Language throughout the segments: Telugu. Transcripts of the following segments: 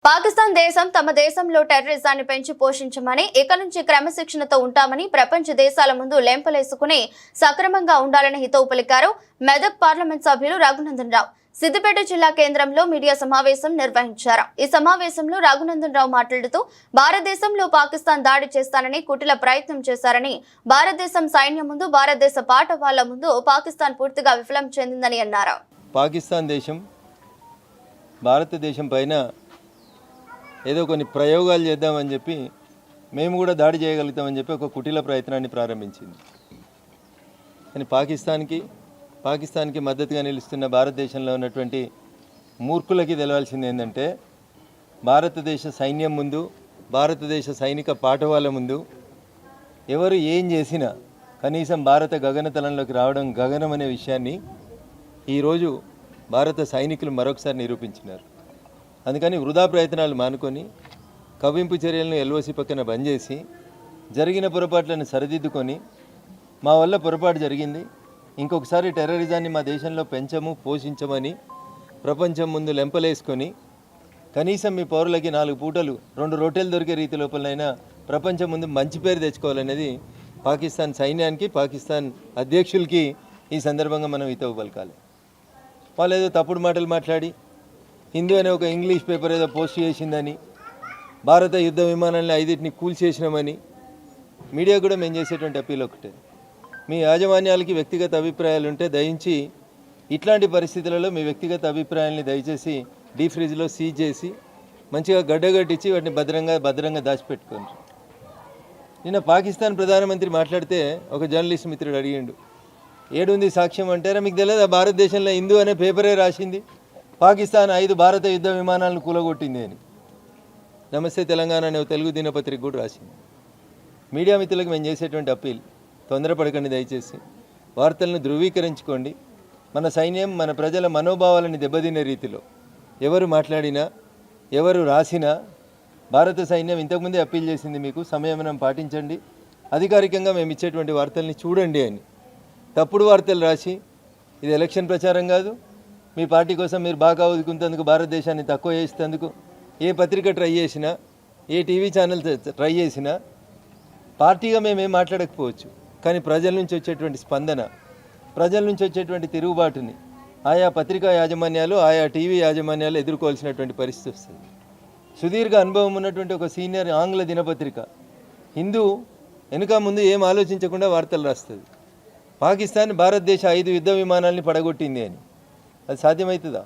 పాకిస్తాన్ దేశం తమ దేశంలో టెర్రరిజాన్ని పెంచి పోషించమని ఇక నుంచి క్రమశిక్షణతో ఉంటామని ప్రపంచ దేశాల ముందు లెంపలేసుకుని సక్రమంగా ఉండాలని హితవు పలికారు మెదక్ పార్లమెంట్ సభ్యులు రఘునందన్ రావు. సిద్దిపేట జిల్లా కేంద్రంలో మీడియా సమావేశం నిర్వహించారు. ఈ సమావేశంలో రఘునందన్ రావు మాట్లాడుతూ భారతదేశంలో పాకిస్తాన్ దాడి చేస్తానని కుటిల ప్రయత్నం చేశారని, భారతదేశం సైన్యం ముందు, భారతదేశ పాఠవాళ్ల ముందు పాకిస్తాన్ పూర్తిగా విఫలం చెందిందని అన్నారు. పాకిస్తాన్ దేశం భారతదేశం పైన ఏదో కొన్ని ప్రయోగాలు చేద్దామని చెప్పి మేము కూడా దాడి చేయగలుగుతామని చెప్పి ఒక కుటిల ప్రయత్నాన్ని ప్రారంభించింది. కానీ పాకిస్తాన్కి మద్దతుగా నిలుస్తున్న భారతదేశంలో ఉన్నటువంటి మూర్ఖులకి తెలవాల్సింది ఏంటంటే, భారతదేశ సైన్యం ముందు, భారతదేశ సైనిక పాఠవాళ్ళ ముందు ఎవరు ఏం చేసినా కనీసం భారత గగనతలంలోకి రావడం గగనం అనే విషయాన్ని ఈరోజు భారత సైనికులు మరొకసారి నిరూపించినారు. అందుకని వృధా ప్రయత్నాలు మానుకొని కవ్వింపు చర్యలను ఎల్ఓసి పక్కన బంద్ చేసి జరిగిన పొరపాట్లను సరిదిద్దుకొని, మా వల్ల పొరపాటు జరిగింది, ఇంకొకసారి టెర్రరిజాన్ని మా దేశంలో పెంచము పోషించమని ప్రపంచం ముందు లెంపలేసుకొని కనీసం మీ పౌరులకి 4 పూటలు 2 రొట్టెలు దొరికే రీతి లోపలైనా ప్రపంచం ముందు మంచి పేరు తెచ్చుకోవాలనేది పాకిస్తాన్ సైన్యానికి, పాకిస్తాన్ అధ్యక్షులకి ఈ సందర్భంగా మనం హితవు పలకాలి. వాళ్ళు ఏదో తప్పుడు మాటలు మాట్లాడి హిందూ అనే ఒక ఇంగ్లీష్ పేపర్ ఏదో పోస్ట్ చేసిందని, భారత యుద్ధ విమానాలను 5ని కూల్చేసినామని మీడియా కూడా మేము చేసేటువంటి అప్పీల్ ఒకటే, మీ యాజమాన్యాలకి వ్యక్తిగత అభిప్రాయాలు ఉంటే దయించి ఇట్లాంటి పరిస్థితులలో మీ వ్యక్తిగత అభిప్రాయాల్ని దయచేసి డీప్ ఫ్రిడ్జ్లో సీజ్ చేసి మంచిగా గడ్డగట్టించి వాటిని భద్రంగా దాచిపెట్టుకోండి. నిన్న పాకిస్తాన్ ప్రధానమంత్రి మాట్లాడితే ఒక జర్నలిస్ట్ మిత్రుడు అడిగిండు, ఏడుంది సాక్ష్యం అంటారా, మీకు తెలియదు భారతదేశంలో హిందూ అనే పేపరే రాసింది, పాకిస్తాన్ 5 భారత యుద్ధ విమానాలను కూలగొట్టింది అని. నమస్తే తెలంగాణ అనే తెలుగు దినపత్రిక కూడా రాసింది. మీడియా మిత్రులకు మేము చేసేటువంటి అప్పీల్, తొందరపడకండి, దయచేసి వార్తలను ధృవీకరించుకోండి. మన సైన్యం మన ప్రజల మనోభావాలని దెబ్బతినే రీతిలో ఎవరు మాట్లాడినా, ఎవరు రాసినా భారత సైన్యం ఇంతకుముందే అప్పీల్ చేసింది, మీకు సంయమనం పాటించండి, అధికారికంగా మేము ఇచ్చేటువంటి వార్తల్ని చూడండి అని. తప్పుడు వార్తలు రాసి ఇది ఎలక్షన్ ప్రచారం కాదు, మీ పార్టీ కోసం మీరు బాగా ఒదుకున్నందుకు, భారతదేశాన్ని తక్కువ చేసేందుకు ఏ పత్రిక ట్రై చేసినా, ఏ టీవీ ఛానల్ ట్రై చేసినా పార్టీగా మేమేం మాట్లాడకపోవచ్చు, కానీ ప్రజల నుంచి వచ్చేటువంటి స్పందన, ప్రజల నుంచి వచ్చేటువంటి తిరుగుబాటుని ఆయా పత్రికా యాజమాన్యాలు, ఆయా టీవీ యాజమాన్యాలు ఎదుర్కోవాల్సినటువంటి పరిస్థితి వస్తుంది. సుదీర్ఘ అనుభవం ఉన్నటువంటి ఒక సీనియర్ ఆంగ్ల దినపత్రిక హిందూ వెనుక ముందు ఏం ఆలోచించకుండా వార్తలు రాస్తుంది, పాకిస్తాన్ భారతదేశ 5 యుద్ధ విమానాలని పడగొట్టింది అని. అది సాధ్యమవుతుందా?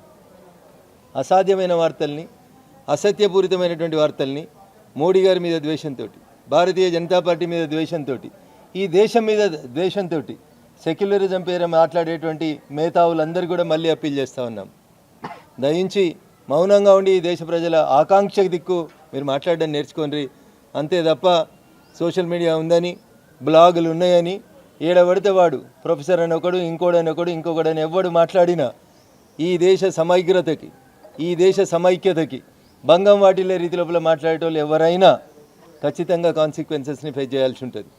అసాధ్యమైన వార్తల్ని, అసత్యపూరితమైనటువంటి వార్తల్ని మోడీ గారి మీద ద్వేషంతో, భారతీయ జనతా పార్టీ మీద ద్వేషంతో, ఈ దేశం మీద ద్వేషంతో సెక్యులరిజం పేరు మాట్లాడేటువంటి మేధావులందరూ కూడా మళ్ళీ అప్పీల్ చేస్తూ ఉన్నాం, దయించి మౌనంగా ఉండి ఈ దేశ ప్రజల ఆకాంక్ష దిక్కు మీరు మాట్లాడడం నేర్చుకోండి. అంతే తప్ప సోషల్ మీడియా ఉందని, బ్లాగులు ఉన్నాయని ఏడబడితే వాడు ప్రొఫెసర్ అని ఒకడు, ఇంకొకడని ఎవడు మాట్లాడినా ఈ దేశ సమగ్రతకి, ఈ దేశ సమైక్యతకి భంగం వాటిల్లే రీతి లోపల మాట్లాడేటోళ్ళు ఎవరైనా ఖచ్చితంగా కాన్సిక్వెన్సెస్ని ఫేస్ చేయాల్సి ఉంటుంది.